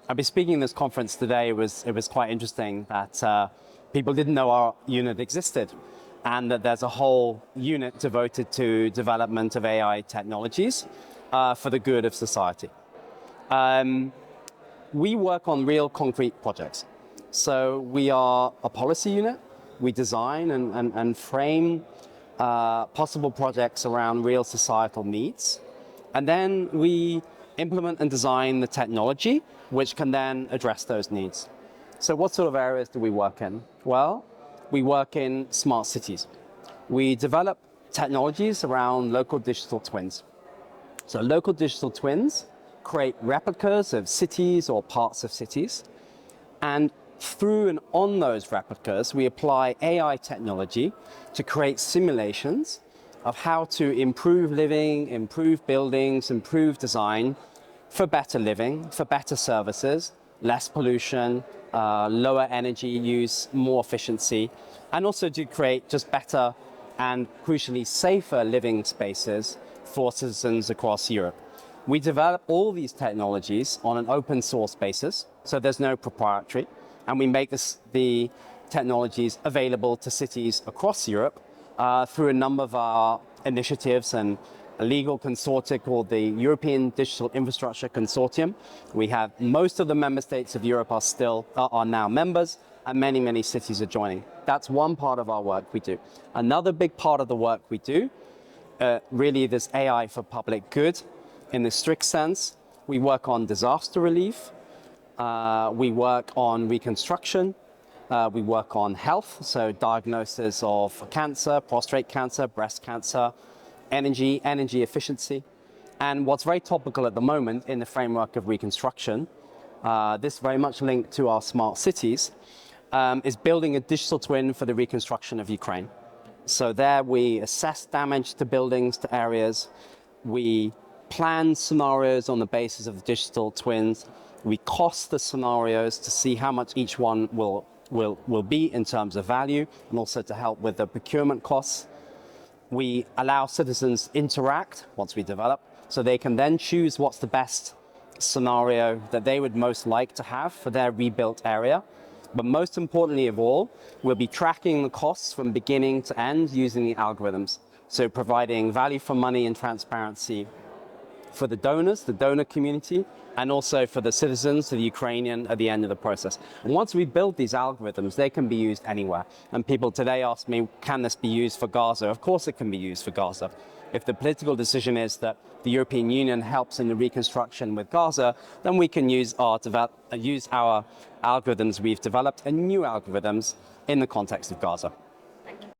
I'll be speaking at this conference today. It was quite interesting that people didn't know our unit existed, and that there's a whole unit devoted to development of AI technologies for the good of society. We work on real concrete projects. So we are a policy unit. We design and frame possible projects around real societal needs. And then we implement and design the technology which can then address those needs. So what sort of areas do we work in? Well, we work in smart cities. We develop technologies around local digital twins. So local digital twins create replicas of cities or parts of cities. And through and on those replicas, we apply AI technology to create simulations of how to improve living, improve buildings, improve design for better living, for better services, less pollution, lower energy use, more efficiency, and also to create just better and crucially safer living spaces for citizens across Europe. We develop all these technologies on an open source basis, so there's no proprietary, and we make the technologies available to cities across Europe through a number of our initiatives and a legal consortium called the European Digital Infrastructure Consortium. We have most of the member states of Europe are now members, and many cities are joining. That's one part of our work we do. Another big part of the work we do, really this AI for public good in the strict sense. We work on disaster relief, we work on reconstruction, we work on health, so diagnosis of cancer, prostate cancer, breast cancer, energy efficiency. And what's very topical at the moment in the framework of reconstruction, this very much linked to our smart cities, is building a digital twin for the reconstruction of Ukraine. So there we assess damage to buildings, to areas. We plan scenarios on the basis of the digital twins. We cost the scenarios to see how much each one will be in terms of value, and also to help with the procurement costs. We allow citizens interact once we develop, so they can then choose what's the best scenario that they would most like to have for their rebuilt area. But most importantly of all, we'll be tracking the costs from beginning to end using the algorithms. So providing value for money and transparency for the donors, the donor community, and also for the citizens, the Ukrainian, at the end of the process. And once we build these algorithms, they can be used anywhere. And people today ask me, can this be used for Gaza? Of course it can be used for Gaza. If the political decision is that the European Union helps in the reconstruction with Gaza, then we can use our algorithms we've developed and new algorithms in the context of Gaza.